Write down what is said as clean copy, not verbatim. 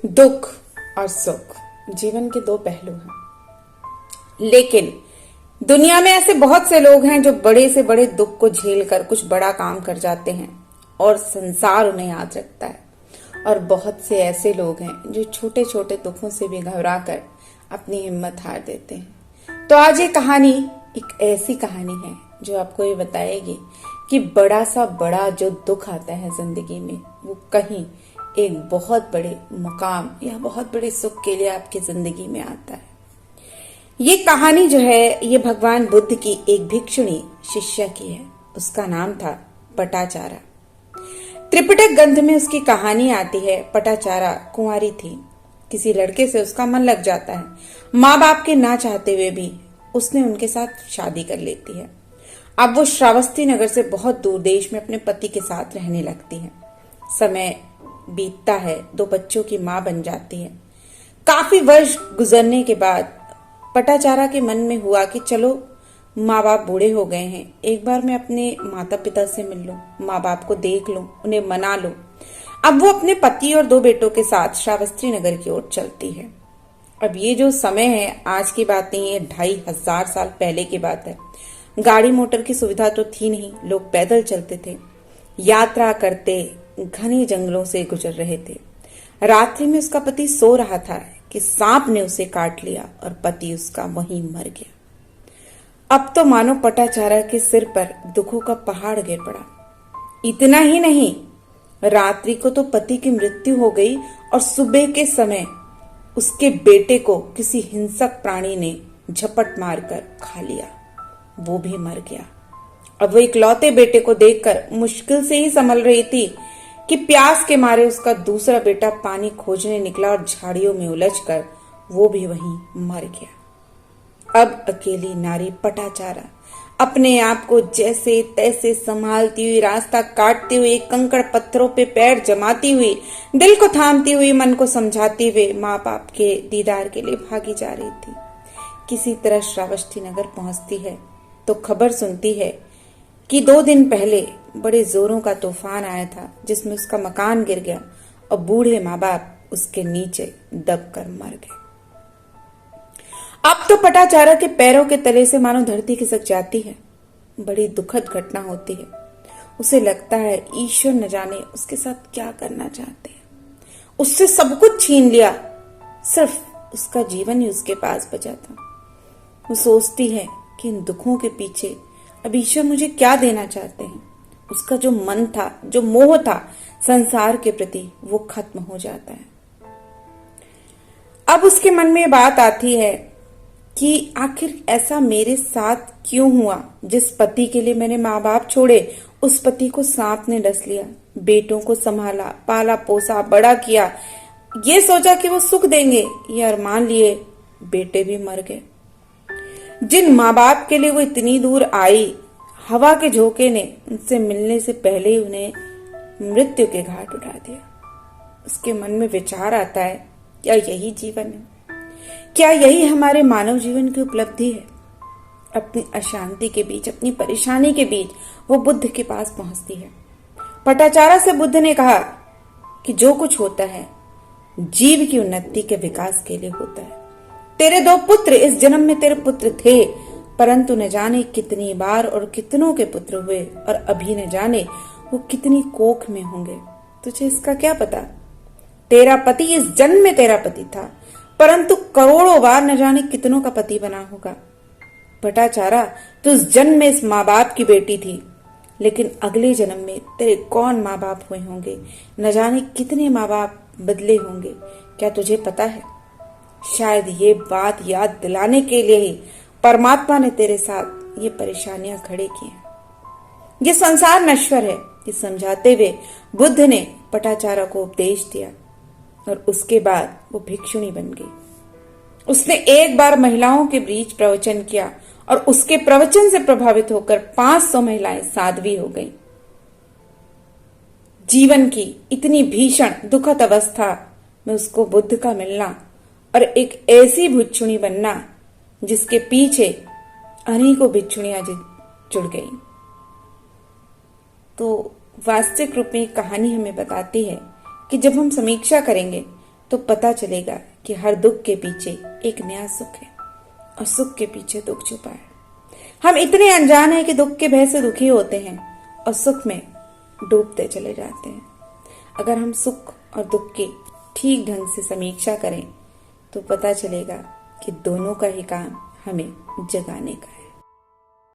दुख और सुख जीवन के दो पहलू हैं। लेकिन दुनिया में ऐसे बहुत से लोग हैं जो बड़े से बड़े दुख को झेलकर कुछ बड़ा काम कर जाते हैं और संसार उन्हें याद रखता है। और बहुत से ऐसे लोग हैं जो छोटे छोटे दुखों से भी घबरा कर अपनी हिम्मत हार देते हैं। तो आज ये कहानी एक ऐसी कहानी है जो आपको ये बताएगी कि बड़ा सा बड़ा जो दुख आता है जिंदगी में वो कहीं एक बहुत बड़े मुकाम या बहुत बड़े सुख के लिए आपकी जिंदगी में आता है। ये कहानी जो है ये भगवान बुद्ध की एक भिक्षुणी शिष्या की है। उसका नाम था पटाचारा। त्रिपिटक ग्रंथ में उसकी कहानी आती है। पटाचारा कुंवारी थी। किसी लड़के से उसका मन लग जाता है। माँ बाप के ना चाहते हुए भी उसने उनके साथ शादी कर लेती है। अब वो श्रावस्ती नगर से बहुत दूर देश में अपने पति के साथ रहने लगती है। समय बीतता है, 2 बच्चों की माँ बन जाती है। काफी वर्ष गुजरने के बाद पटाचारा के मन में हुआ कि चलो माँ बाप बूढ़े हो गए हैं, एक बार मैं अपने माता पिता से मिल लूं, माँ बाप को देख लूं, उन्हें मना लूं। अब वो अपने पति और 2 बेटों के साथ श्रावस्ती नगर की ओर चलती है। अब ये जो समय है आज की बात नहीं है, 2500 साल पहले की बात है। गाड़ी मोटर की सुविधा तो थी नहीं, लोग पैदल चलते थे, यात्रा करते घने जंगलों से गुजर रहे थे। रात्रि में उसका पति सो रहा था कि सांप ने उसे काट लिया और पति उसका वहीं मर गया। अब तो मानो पटाचारा के सिर पर दुखों का पहाड़ गिर पड़ा। इतना ही नहीं, रात्रि को तो पति की मृत्यु हो गई और सुबह के समय उसके बेटे को किसी हिंसक प्राणी ने झपट मारकर खा लिया, वो भी मर गया। अब वो इकलौते बेटे को देखकर मुश्किल से ही संभल रही थी कि प्यास के मारे उसका दूसरा बेटा पानी खोजने निकला और झाड़ियों में उलझकर वो भी वहीं मर गया। अब अकेली नारी पटाचारा अपने आप को जैसे तैसे संभालती हुई, रास्ता काटती हुई, कंकड़ पत्थरों पे पैर जमाती हुई, दिल को थामती हुई, मन को समझाते हुए माँ बाप के दीदार के लिए भागी जा रही थी। किसी तरह श्रावस्ती नगर पहुंचती है तो खबर सुनती है कि 2 दिन पहले बड़े जोरों का तूफान आया था जिसमें उसका मकान गिर गया और बूढ़े माँ बाप उसके नीचे दबकर मर गए। अब तो पटाचारा के पैरों के तले से मानो धरती खिसक जाती है। बड़ी दुखद घटना होती है। उसे लगता है ईश्वर न जाने उसके साथ क्या करना चाहते हैं। उससे सब कुछ छीन लिया, सिर्फ उसका जीवन ही उसके पास बचा था। वो सोचती है कि इन दुखों के पीछे अब ईश्वर मुझे क्या देना चाहते हैं। उसका जो मन था, जो मोह था संसार के प्रति, वो खत्म हो जाता है। अब उसके मन में बात आती है कि आखिर ऐसा मेरे साथ क्यों हुआ। जिस पति के लिए मैंने माँ बाप छोड़े, उस पति को सांप ने डस लिया, बेटों को संभाला, पाला पोसा, बड़ा किया, ये सोचा कि वो सुख देंगे, ये अरमान लिए, बेटे भी मर गए। जिन माँ बाप के लिए वो इतनी दूर आई, हवा के झोंके ने उनसे मिलने से पहले ही उन्हें मृत्यु के घाट उठा दिया। उसके मन में विचार आता है, क्या यही जीवन है? क्या यही हमारे मानव जीवन की उपलब्धि है? अपनी अशांति के बीच, अपनी परेशानी के बीच वो बुद्ध के पास पहुंचती है। पटाचारा से बुद्ध ने कहा कि जो कुछ होता है जीव की उन्नति के विकास के लिए होता है। तेरे 2 पुत्र इस जन्म में तेरे पुत्र थे, परंतु न जाने कितनी बार और कितनों के पुत्र हुए और अभी न जाने वो कितनी कोख में होंगे। तुझे इसका क्या पता? तेरा पति इस जन्म में तेरा पति था, परंतु करोड़ों बार न जाने कितनों का पति बना होगा। पटाचारा, तू इस जन्म में इस माँ बाप की बेटी थी, लेकिन अगले जन्म में तेरे कौन माँ बाप हुए होंगे, न जाने कितने माँ बाप बदले होंगे। क्या तुझे पता है? शायद ये बात याद दिलाने के लिए ही परमात्मा ने तेरे साथ ये परेशानियां खड़े की हैं। ये संसार नश्वर है, ये समझाते हुए बुद्ध ने पटाचारा को उपदेश दिया और उसके बाद वो भिक्षुणी बन गई। उसने एक बार महिलाओं के बीच प्रवचन किया और उसके प्रवचन से प्रभावित होकर 500 महिलाएं साध्वी हो गईं। जीवन की इतनी भीषण दुखद अवस्था में उसको बुद्ध का मिलना और एक ऐसी भिक्षुणी बनना जिसके पीछे अनेकों भिक्षुणियां जुड़ गई। तो वास्तविक रूप में कहानी हमें बताती है कि जब हम समीक्षा करेंगे तो पता चलेगा कि हर दुख के पीछे एक नया सुख है और सुख के पीछे दुख छुपा है। हम इतने अनजान हैं कि दुख के भय से दुखी होते हैं और सुख में डूबते चले जाते हैं। अगर हम सुख और दुख की ठीक ढंग से समीक्षा करें तो पता चलेगा कि दोनों का ही काम हमें जगाने का है।